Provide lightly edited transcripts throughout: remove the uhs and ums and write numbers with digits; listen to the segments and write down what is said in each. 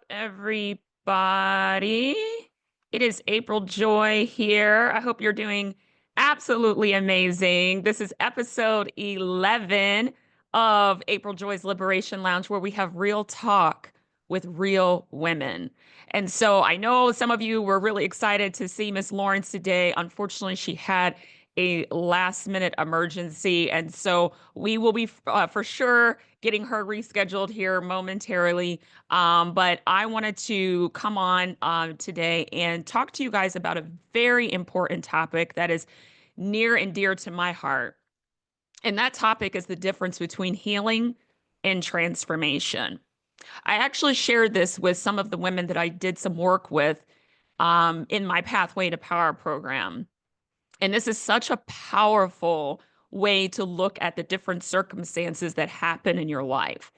everybody? It is April Joy here. I hope you're doing absolutely amazing. This is episode 11 of April Joy's Liberation Lounge, where we have real talk with real women. And so I know some of you were really excited to see Miss Lawrence today. Unfortunately, she had a last minute emergency. And so we will be for sure getting her rescheduled here momentarily. But I wanted to come on today and talk to you guys about a very important topic that is near and dear to my heart. And that topic is the difference between healing and transformation. I actually shared this with some of the women that I did some work with in my Pathway to Power program. And this is such a powerful way to look at the different circumstances that happen in your life.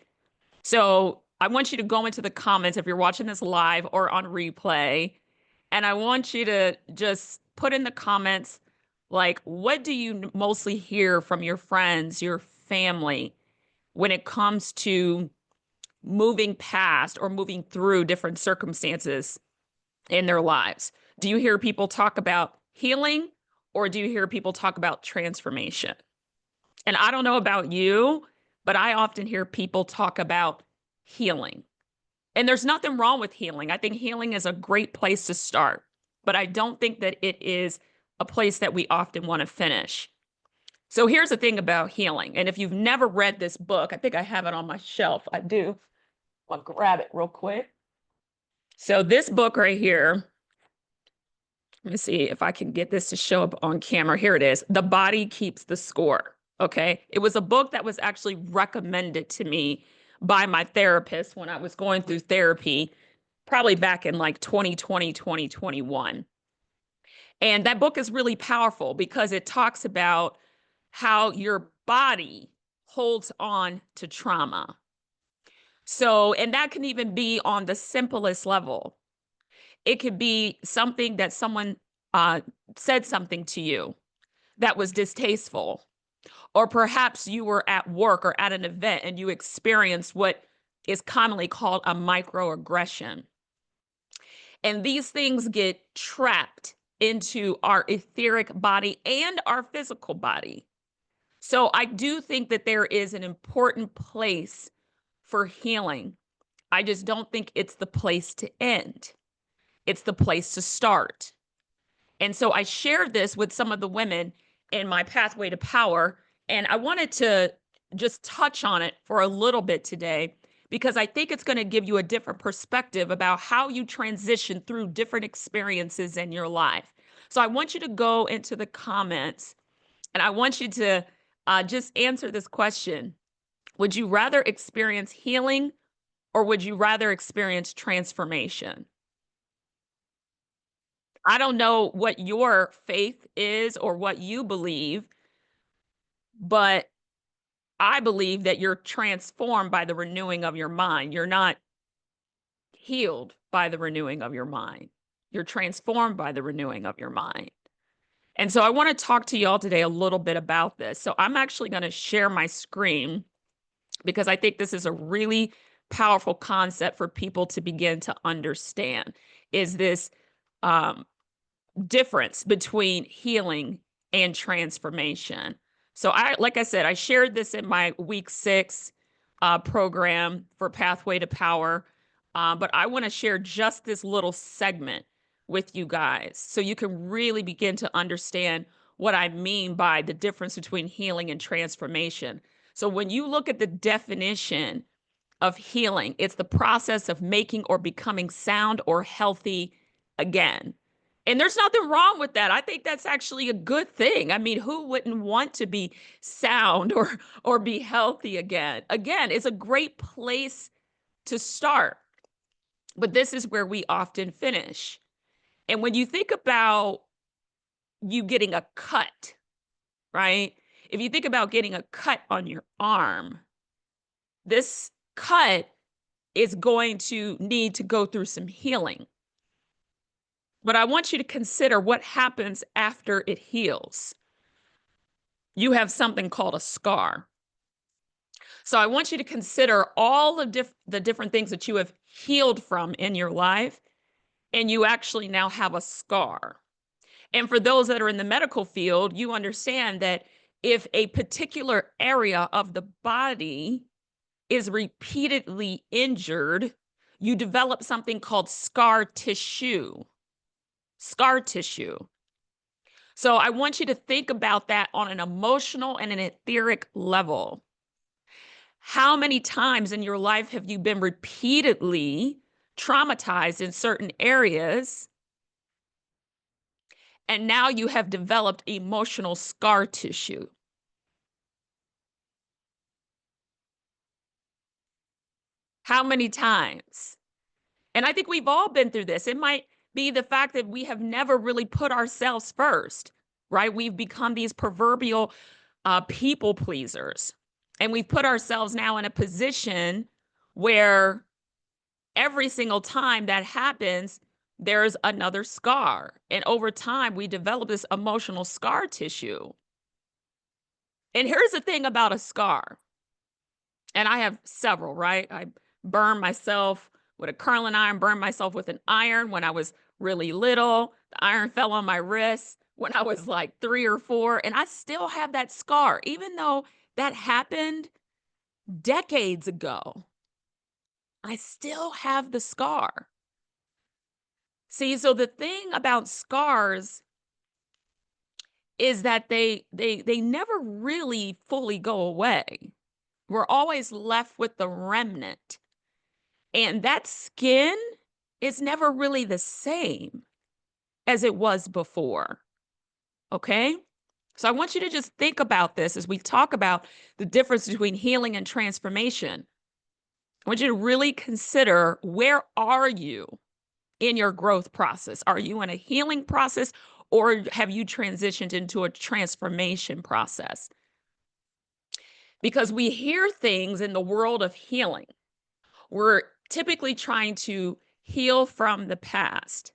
So I want you to go into the comments if you're watching this live or on replay. And I want you to just put in the comments, like, what do you mostly hear from your friends, your family, when it comes to moving past or moving through different circumstances in their lives? Do you hear people talk about healing or do you hear people talk about transformation? And I don't know about you, but I often hear people talk about healing. And there's nothing wrong with healing. I think healing is a great place to start, but I don't think that it is a place that we often want to finish. So here's the thing about healing. And if you've never read this book, I think I have it on my shelf. I do. I'll grab it real quick. So this book right here, let me see if I can get this to show up on camera. Here it is. The Body Keeps the Score. Okay. It was a book that was actually recommended to me by my therapist when I was going through therapy, probably back in like 2020, 2021. And that book is really powerful because it talks about how your body holds on to trauma. So, and that can even be on the simplest level. It could be something that someone uh, said something to you that was distasteful, or perhaps you were at work or at an event and you experienced what is commonly called a microaggression. And these things get trapped into our etheric body and our physical body. So I do think that there is an important place for healing. I just don't think it's the place to end. It's the place to start. And so I shared this with some of the women in my Pathway to Power. And I wanted to just touch on it for a little bit today because I think it's going to give you a different perspective about how you transition through different experiences in your life. So I want you to go into the comments and I want you to just answer this question. Would you rather experience healing or would you rather experience transformation? I don't know what your faith is or what you believe, but I believe that you're transformed by the renewing of your mind. You're not healed by the renewing of your mind. You're transformed by the renewing of your mind. And so I want to talk to y'all today a little bit about this. So I'm actually going to share my screen because I think this is a really powerful concept for people to begin to understand is this um, difference between healing and transformation. So like I said, I shared this in my week 6 program for Pathway to Power. But I want to share just this little segment with you guys so you can really begin to understand what I mean by the difference between healing and transformation. So when you look at the definition of healing, it's the process of making or becoming sound or healthy again. And there's nothing wrong with that. I think that's actually a good thing. I mean, who wouldn't want to be sound or be healthy again? Again, it's a great place to start. But this is where we often finish. And when you think about you getting a cut, right? If you think about getting a cut on your arm, this cut is going to need to go through some healing. But I want you to consider what happens after it heals. You have something called a scar. So I want you to consider all of the different things that you have healed from in your life, and you actually now have a scar. And for those that are in the medical field, you understand that if a particular area of the body is repeatedly injured, you develop something called scar tissue. Scar tissue. So I want you to think about that on an emotional and an etheric level. How many times in your life have you been repeatedly traumatized in certain areas, and now you have developed emotional scar tissue? How many times? And I think we've all been through this. It might be the fact that we have never really put ourselves first, right? We've become these proverbial people pleasers. And we've put ourselves now in a position where every single time that happens, there's another scar. And over time, we develop this emotional scar tissue. And here's the thing about a scar, and I have several, right? I burned myself with a curling iron, burned myself with an iron when I was really little. The iron fell on my wrist when I was like 3 or 4, and I still have that scar, even though that happened decades ago. I still have the scar. See, so the thing about scars is that they never really fully go away. We're always left with the remnant. And that skin is never really the same as it was before. Okay? So I want you to just think about this as we talk about the difference between healing and transformation. I want you to really consider, where are you in your growth process? Are you in a healing process, or have you transitioned into a transformation process? Because we hear things in the world of healing. We're typically trying to heal from the past,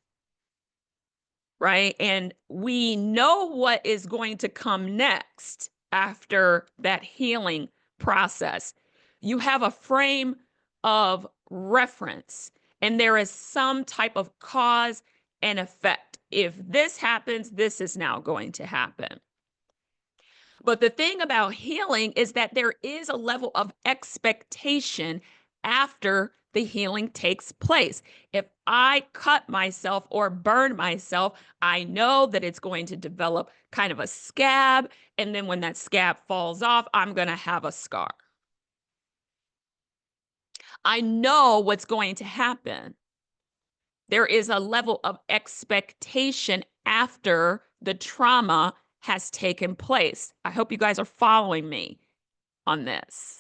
right? And we know what is going to come next after that healing process. You have a frame of reference, and there is some type of cause and effect. If this happens, this is now going to happen. But the thing about healing is that there is a level of expectation after the healing takes place. If I cut myself or burn myself, I know that it's going to develop kind of a scab. And then when that scab falls off, I'm going to have a scar. I know what's going to happen. There is a level of expectation after the trauma has taken place. I hope you guys are following me on this.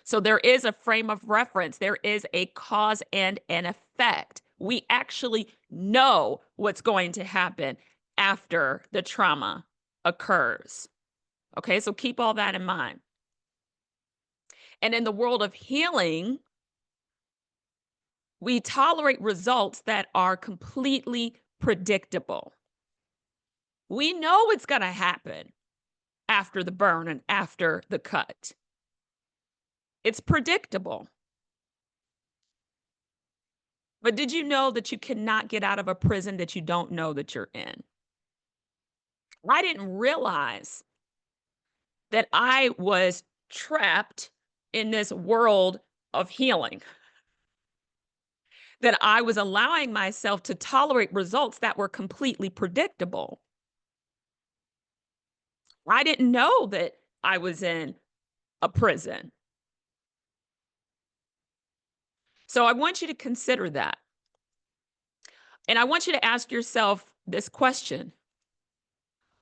So there is a frame of reference. There is a cause and an effect. We actually know what's going to happen after the trauma occurs. Okay, so keep all that in mind. And in the world of healing, we tolerate results that are completely predictable. We know what's going to happen after the burn and after the cut. It's predictable. But did you know that you cannot get out of a prison that you don't know that you're in? I didn't realize that I was trapped in this world of healing, that I was allowing myself to tolerate results that were completely predictable. I didn't know that I was in a prison. So I want you to consider that. And I want you to ask yourself this question: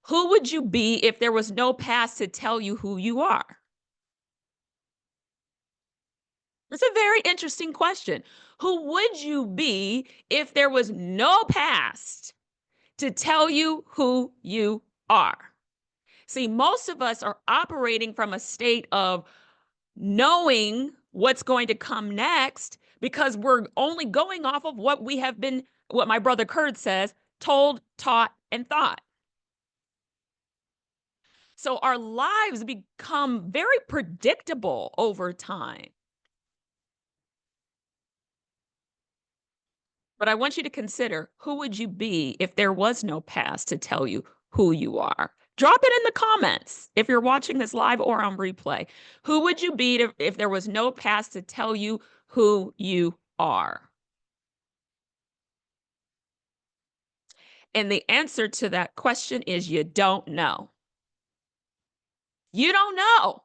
who would you be if there was no past to tell you who you are? It's a very interesting question. Who would you be if there was no past to tell you who you are? See, most of us are operating from a state of knowing what's going to come next because we're only going off of what we have been, what my brother Kurt says, told, taught, and thought. So our lives become very predictable over time. But I want you to consider, who would you be if there was no past to tell you who you are? Drop it in the comments if you're watching this live or on replay. Who would you be if there was no past to tell you who you are? And the answer to that question is you don't know. You don't know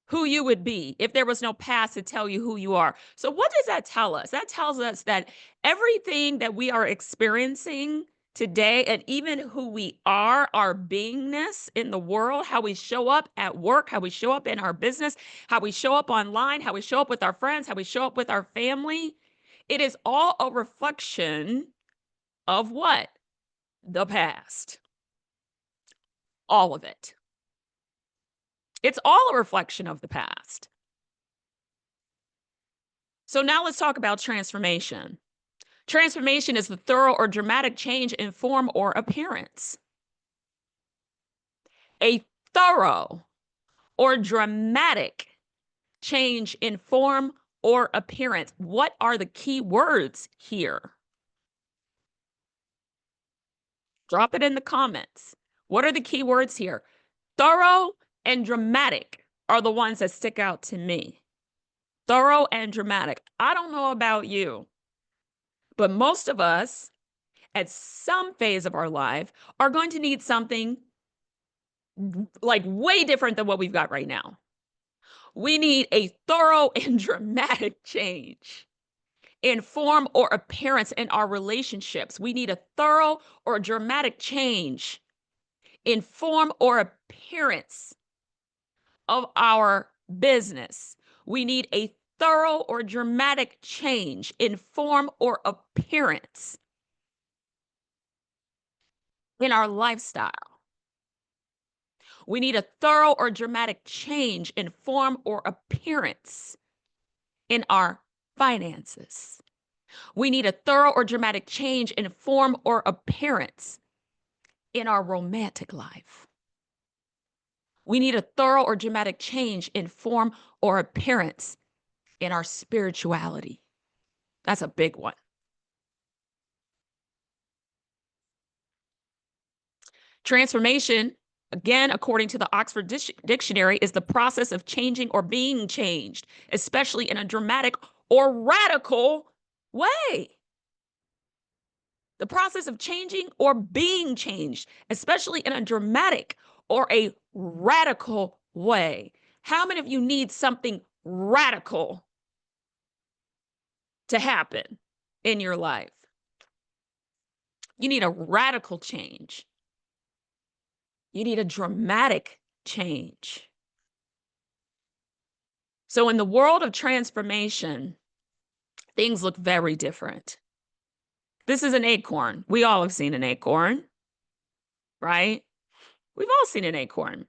who you would be if there was no past to tell you who you are. So, what does that tell us? That tells us that everything that we are experiencing today, and even who we are, our beingness in the world, how we show up at work, how we show up in our business, how we show up online, how we show up with our friends, how we show up with our family, it is all a reflection of what? The past. All of it. It's all a reflection of the past. So now let's talk about transformation. Transformation is the thorough or dramatic change in form or appearance. A thorough or dramatic change in form or appearance. What are the key words here? Drop it in the comments. What are the key words here? Thorough and dramatic are the ones that stick out to me. Thorough and dramatic. I don't know about you, but most of us at some phase of our life are going to need something like way different than what we've got right now. We need a thorough and dramatic change in form or appearance in our relationships. We need a thorough or dramatic change in form or appearance of our business. We need a thorough or dramatic change in form or appearance in our lifestyle. We need a thorough or dramatic change in form or appearance in our finances. We need a thorough or dramatic change in form or appearance in our romantic life. We need a thorough or dramatic change in form or appearance in our spirituality. That's a big one. Transformation, again, according to the Oxford Dictionary, is the process of changing or being changed, especially in a dramatic or radical way. The process of changing or being changed, especially in a dramatic or a radical way. How many of you need something radical to happen in your life? You need a radical change. You need a dramatic change. So, in the world of transformation, things look very different. This is an acorn. We all have seen an acorn, right? We've all seen an acorn.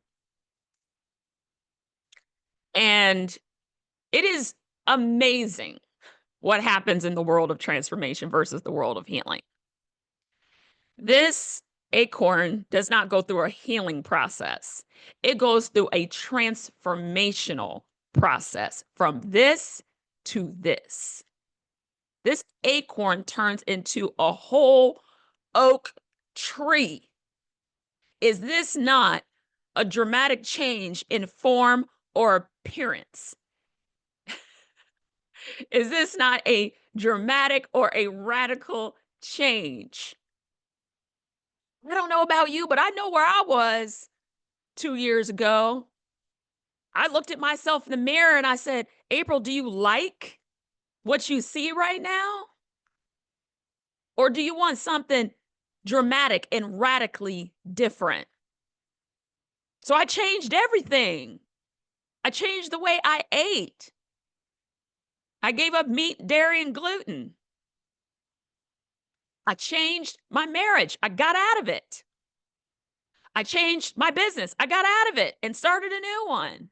And it is amazing what happens in the world of transformation versus the world of healing. This acorn does not go through a healing process. It goes through a transformational process from this to this. This acorn turns into a whole oak tree. Is this not a dramatic change in form or appearance? Is this not a dramatic or a radical change? I don't know about you, but I know where I was 2 years ago. I looked at myself in the mirror and I said, April, do you like what you see right now? Or do you want something dramatic and radically different? So I changed everything. I changed the way I ate. I gave up meat, dairy, and gluten. I changed my marriage. I got out of it. I changed my business. I got out of it and started a new one.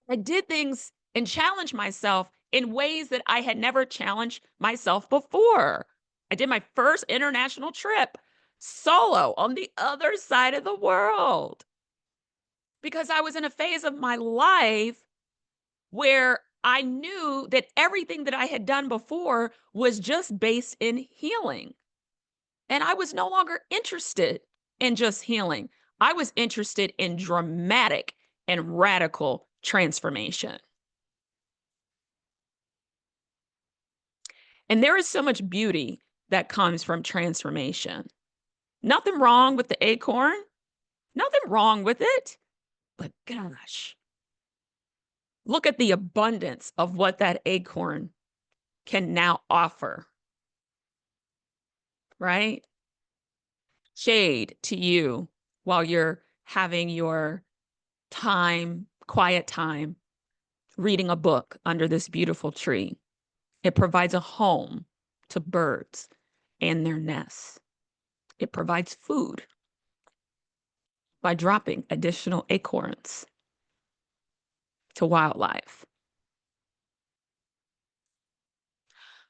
I did things and challenged myself in ways that I had never challenged myself before. I did my first international trip solo on the other side of the world because I was in a phase of my life where I knew that everything that I had done before was just based in healing. And I was no longer interested in just healing. I was interested in dramatic and radical transformation. And there is so much beauty that comes from transformation. Nothing wrong with the acorn, nothing wrong with it. But gosh, look at the abundance of what that acorn can now offer, right? Shade to you while you're having your time, quiet time, reading a book under this beautiful tree. It provides a home to birds and their nests. It provides food by dropping additional acorns to wildlife.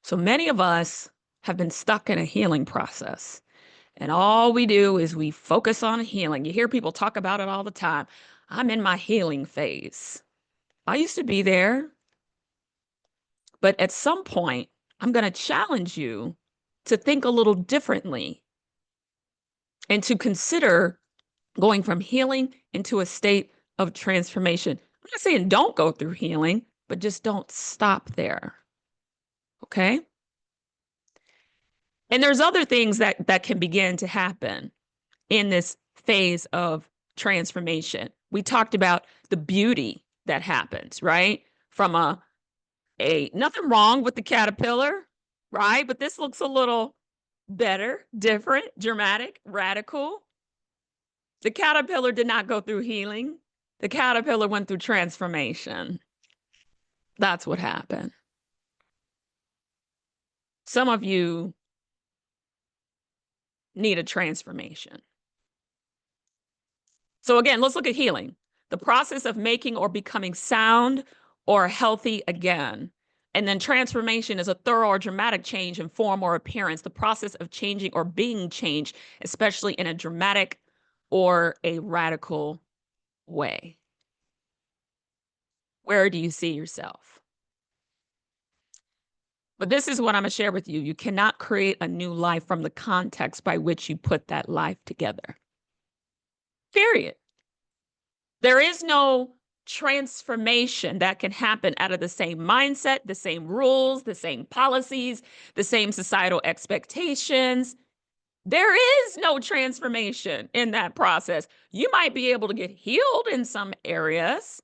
So many of us have been stuck in a healing process. And all we do is we focus on healing. You hear people talk about it all the time. I'm in my healing phase. I used to be there. But at some point, I'm going to challenge you to think a little differently and to consider going from healing into a state of transformation. I'm not saying don't go through healing, but just don't stop there. Okay? And there's other things that can begin to happen in this phase of transformation. We talked about the beauty that happens, right? From a nothing wrong with the caterpillar, right? But this looks a little better, different, dramatic, radical. The caterpillar did not go through healing. The caterpillar went through transformation. That's what happened. Some of you need a transformation. So again, let's look at healing. The process of making or becoming sound or healthy again. And then transformation is a thorough or dramatic change in form or appearance, the process of changing or being changed, especially in a dramatic or a radical way. Where do you see yourself? But this is what I'm going to share with you. You cannot create a new life from the context by which you put that life together. Period. There is no transformation that can happen out of the same mindset, the same rules, the same policies, the same societal expectations. There is no transformation in that process. You might be able to get healed in some areas,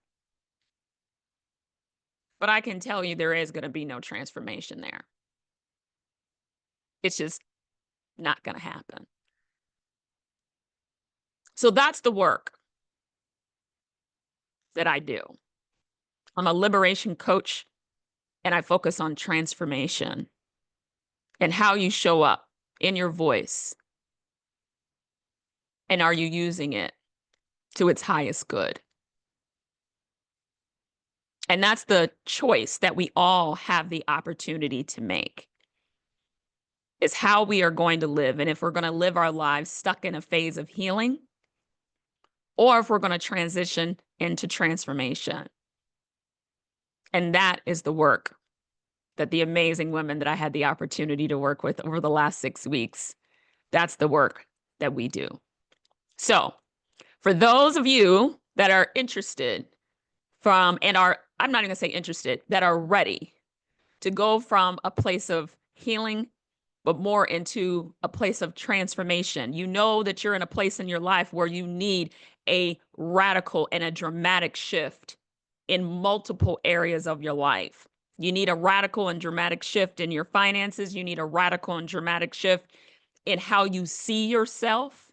but I can tell you there is going to be no transformation there. It's just not going to happen. So that's the work that I do. I'm a liberation coach, and I focus on transformation and how you show up in your voice. And are you using it to its highest good? And that's the choice that we all have the opportunity to make, is how we are going to live. And if we're going to live our lives stuck in a phase of healing, or if we're going to transition into transformation. And that is the work that the amazing women that I had the opportunity to work with over the last 6 weeks, that's the work that we do. So for those of you that are interested I'm not even gonna say interested, that are ready to go from a place of healing, but more into a place of transformation. You know that you're in a place in your life where you need a radical and a dramatic shift in multiple areas of your life. You need a radical and dramatic shift in your finances. You need a radical and dramatic shift in how you see yourself.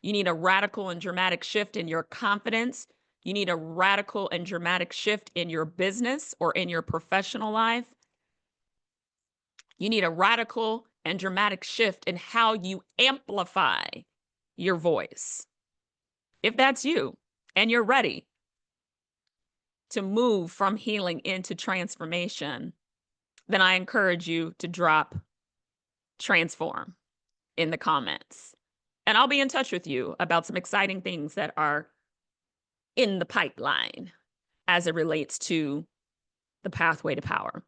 You need a radical and dramatic shift in your confidence. You need a radical and dramatic shift in your business or in your professional life. You need a radical and dramatic shift in how you amplify your voice. If that's you and you're ready to move from healing into transformation, then I encourage you to drop transform in the comments. And I'll be in touch with you about some exciting things that are in the pipeline as it relates to the pathway to power.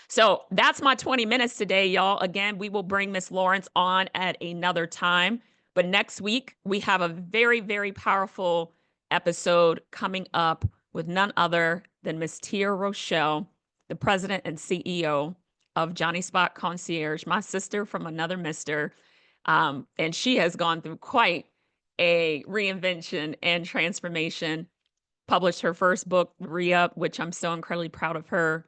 So that's my 20 minutes today, y'all. Again, we will bring Miss Lawrence on at another time. But next week, we have a very, very powerful episode coming up with none other than Miss Tia Rochelle, the president and CEO of Johnny Spot Concierge, my sister from another mister. And she has gone through quite a reinvention and transformation, published her first book, Re-Up, which I'm so incredibly proud of her.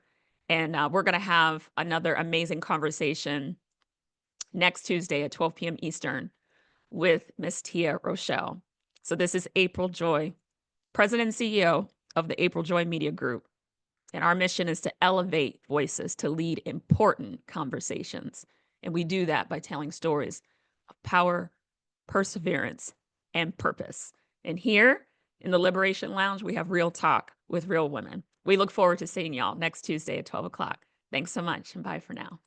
And we're going to have another amazing conversation next Tuesday at 12 p.m. Eastern with Miss Tia Rochelle. So this is April Joy, President and CEO of the April Joy Media Group. And our mission is to elevate voices to lead important conversations. And we do that by telling stories of power, perseverance, and purpose. And here in the Liberation Lounge, we have real talk with real women. We look forward to seeing y'all next Tuesday at 12 o'clock. Thanks so much, and bye for now.